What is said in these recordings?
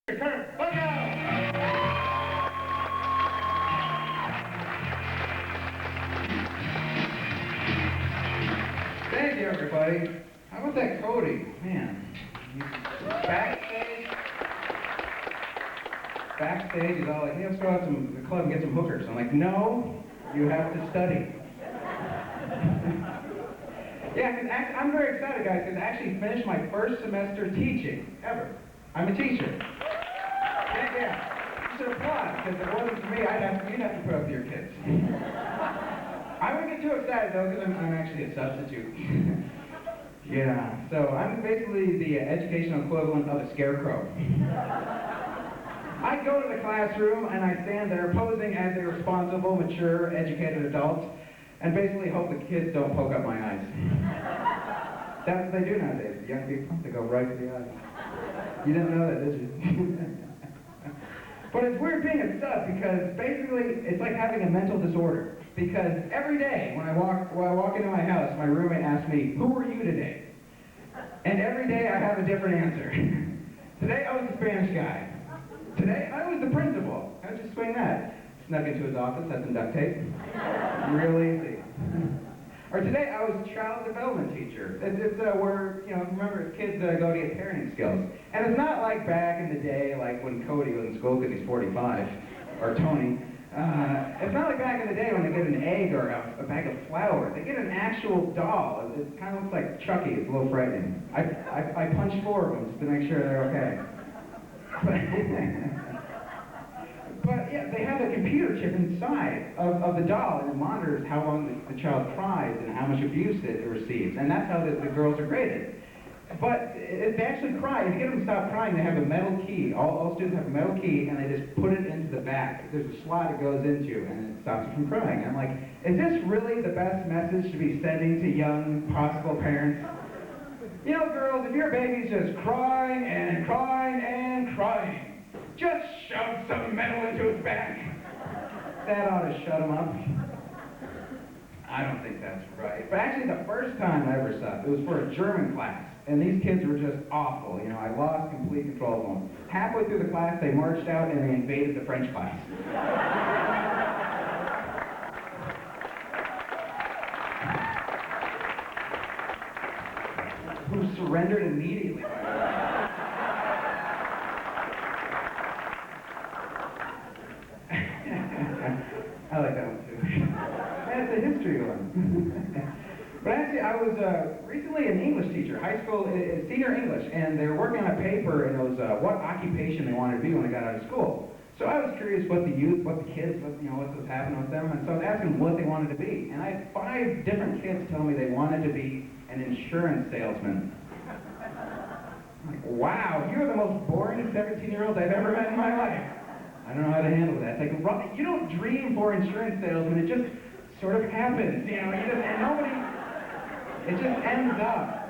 Kurt, look out! Thank you, everybody. How about that Cody? Man, he's backstage. Backstage is all like, hey, let's go out to the club and get some hookers. I'm like, no, you have to study. Yeah, because I'm very excited, guys, because I actually finished my first semester teaching, ever. I'm a teacher. Yeah. You should applaud, because if it wasn't for me, you'd have to put up with your kids. I wouldn't get too excited, though, because I'm actually a substitute. Yeah, so I'm basically the educational equivalent of a scarecrow. I go to the classroom, and I stand there posing as a responsible, mature, educated adult, and basically hope the kids don't poke up my eyes. That's what they do nowadays. The young people, they go right to the eyes. You didn't know that, did you? But it's weird being a sub because basically it's like having a mental disorder. Because every day when I walk into my house, my roommate asks me, "Who are you today?" And every day I have a different answer. Today I was the Spanish guy. Today I was the principal. How'd you swing that? Snuck into his office, had some duct tape. Real easy. Or today I was a child development teacher. It's where, remember, kids go to get parenting skills. And it's not like back in the day, like when Cody was in school because he's 45, or Tony. It's not like back in the day when they get an egg or a bag of flour. They get an actual doll. It kind of looks like Chucky. It's a little frightening. I punched 4 of them just to make sure they're okay. But yeah, they have a computer chip inside of the doll, and it monitors how long the child cries and how much abuse it receives, and that's how the girls are graded. But if they actually cry, if you get them to stop crying, they have a metal key. All students have a metal key, and they just put it into the back. There's a slot it goes into, and it stops you from crying. I'm like, is this really the best message to be sending to young possible parents? You know, girls, if your baby's just crying and crying and crying, just shove some metal into his back. That ought to shut him up. I don't think that's right. But actually, the first time I ever subbed, it was for a German class. And these kids were just awful. You know, I lost complete control of them. Halfway through the class, they marched out and they invaded the French class. Who surrendered immediately, by the way. I like that one too. That's a history one. But actually, I was recently an English teacher, high school, senior English, and they were working on a paper, and it was what occupation they wanted to be when they got out of school. So I was curious what the youth, what the kids, what was happening with them, and so I was asking them what they wanted to be. And I had 5 different kids tell me they wanted to be an insurance salesman. I'm like, wow, you're the most boring 17-year-old I've ever met in my life. I don't know how to handle that. It's like, you don't dream for insurance salesman, it just sort of happens, and nobody, it just ends up.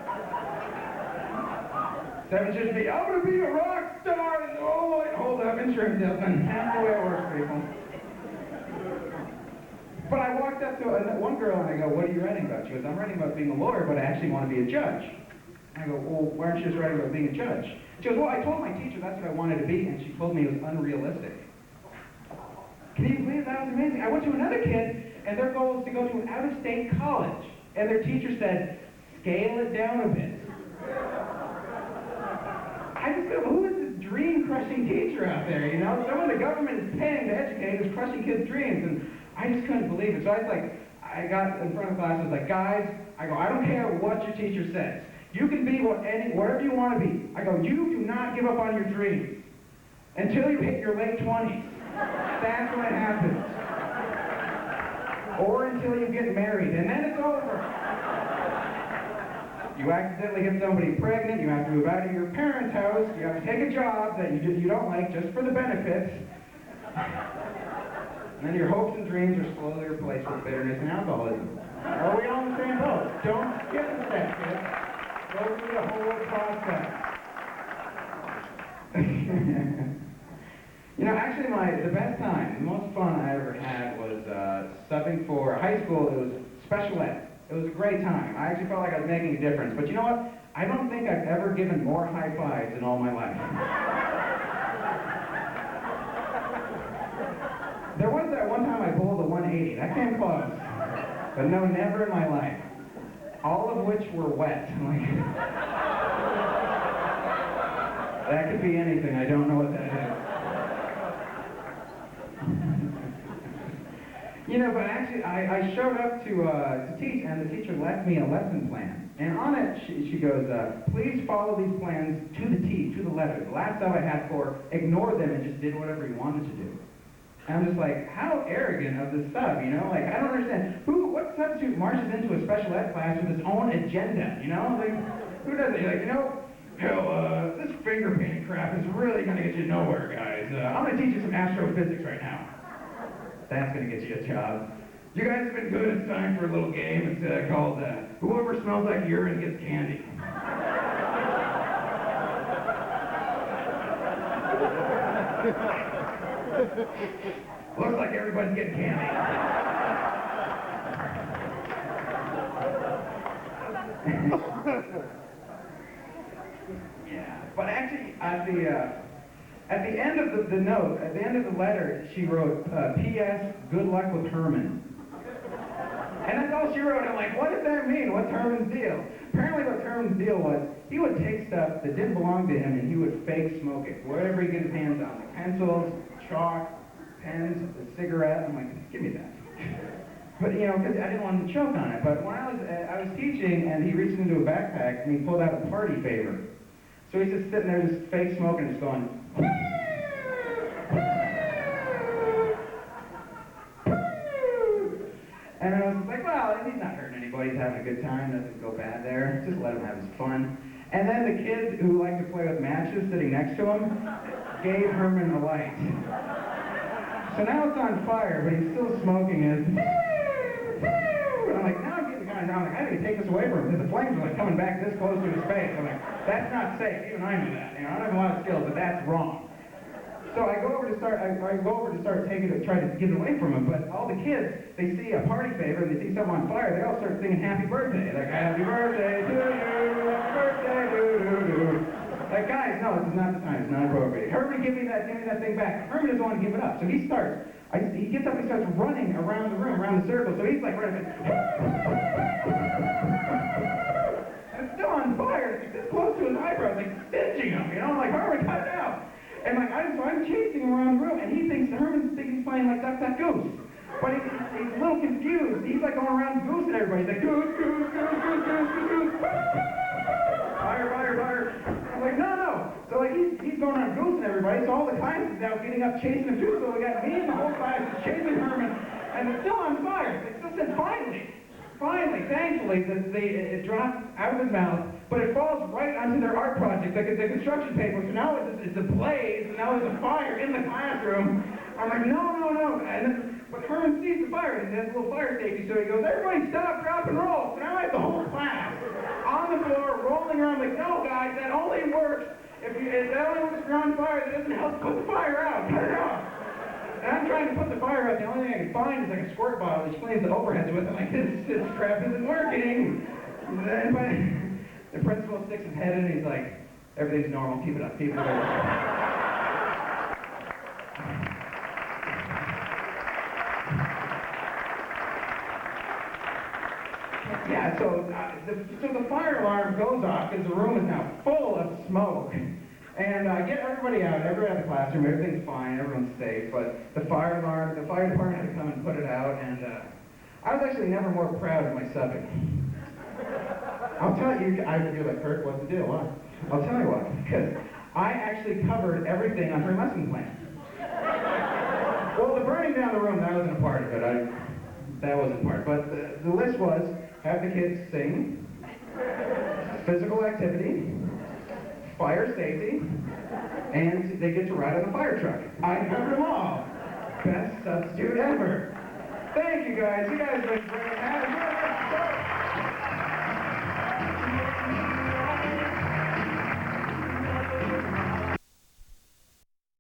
So it would just be, I'm going to be a rock star, and oh, hold up, insurance salesman. That's the way it works, people. But I walked up to one girl and I go, what are you writing about? She goes, I'm writing about being a lawyer, but I actually want to be a judge. I go, well, why aren't you just writing about being a judge? She goes, well, I told my teacher that's what I wanted to be, and she told me it was unrealistic. Can you believe that was amazing? I went to another kid, and their goal was to go to an out-of-state college. And their teacher said, scale it down a bit. I just go, who is this dream-crushing teacher out there, Someone the government is paying to educate is crushing kids' dreams, and I just couldn't believe it. So I got in front of the class, I was like, guys, I don't care what your teacher says. You can be whatever you want to be. I go, you do not give up on your dreams until you hit your late 20s. That's when it happens. Or until you get married, and then it's over. You accidentally get somebody pregnant, you have to move out of your parents' house, you have to take a job that you don't like just for the benefits. And then your hopes and dreams are slowly replaced with bitterness and alcoholism. Are we on the same boat? Don't skip a step, kids. Go through the whole process. Actually, the best time, the most fun I ever had was subbing for high school. It was special ed. It was a great time. I actually felt like I was making a difference. But you know what? I don't think I've ever given more high fives in all my life. 180. That came close. But no, never in my life. All of which were wet. I'm like, that could be anything. I don't know what that is. You know, but actually, I showed up to teach, and the teacher left me a lesson plan. And on it, she goes, please follow these plans to the T, to the letter. The last job I had for, ignored them and just did whatever he wanted to do. And I'm just like, how arrogant of this sub, you know? Like, I don't understand. What substitute marches into a special ed class with his own agenda, you know? Like, who does it? Like, you know, hell, this finger painting crap is really gonna get you nowhere, guys. I'm gonna teach you some astrophysics right now. That's gonna get you a job. You guys have been good. It's time for a little game. It's called Whoever Smells Like Urine Gets Candy. Looks like everybody's getting candy. Yeah, but actually, at the end of the note, at the end of the letter, she wrote, P.S. Good luck with Herman. And that's all she wrote. I'm like, what does that mean? What's Herman's deal? Apparently what Herman's deal was, he would take stuff that didn't belong to him and he would fake smoke it. Whatever he gets his hands on. Like pencils, chalk, pens, a cigarette. I'm like, give me that. But, you know, because I didn't want him to choke on it. But when I was teaching and he reached into a backpack and he pulled out a party favor. So he's just sitting there just fake smoking, just going, and I was like, well, he's not hurting anybody. He's having a good time. Nothing go bad there. Just let him have his fun. And then the kids who like to play with matches sitting next to him gave Herman a light. So now it's on fire, but he's still smoking it. And I'm like, now I'm getting kind of down. Like, I need to take this away from him because the flames are like coming back this close to his face. I'm like, that's not safe. Even I know that. You know, I don't have a lot of skills, but that's wrong. So I go over to start taking it, try to get it away from him, but all the kids, they see a party favor and they see something on fire, they all start singing happy birthday. Like, happy birthday to you, happy birthday, doo-doo-doo. Like, guys, no, this is not the time, it's not appropriate. Herman, give me that thing back. Herman doesn't want to give it up, so he starts, he gets up and starts running around the room, around the circle, so he's like running, and it's still on fire, it's this close to his eyebrows, like stinging him, you know, I'm like, Herman, cut it out. And like, I'm chasing him around the room, and Herman thinks he's playing like Duck, Duck, Goose. But he's a little confused. He's like going around goosing everybody. He's like, goose, goose, goose, goose, goose, goose, goose. Fire, fire, fire. I'm like, no. So like, he's going around goosing everybody, so all the class is now getting up chasing him too, so we got me and the whole class is chasing Herman, and it's still on fire. It still says, finally, thankfully, it drops out of his mouth, but it falls right onto their art project, like the construction paper. So now it's a blaze, and now there's a fire in the classroom. I'm like, no. But Herman sees the fire, and he has a little fire safety, so he goes, everybody stop, drop, and roll. So now I have the whole class on the floor, rolling around, like, no, guys, that only works if you're on fire. That doesn't help put the fire out. Cut it off. And I'm trying to put the fire out. The only thing I can find is like a squirt bottle that she cleans the overheads with. I'm like, this crap isn't working. And the principal sticks his head in and he's like, everything's normal, keep it up, keep it up. Yeah, so the fire alarm goes off because the room is now full of smoke. And I get everybody out of the classroom, everything's fine, everyone's safe, but the fire department had to come and put it out, and I was actually never more proud of my subbing. I'll tell you, you're like, Kirk, what's the deal? Why? I'll tell you what, because I actually covered everything on her lesson plan. Well, the burning down the room, that wasn't a part of it. That wasn't part. But the list was, have the kids sing, physical activity, fire safety, and they get to ride on the fire truck. I covered them all. Best substitute ever. Thank you guys. You guys have been great.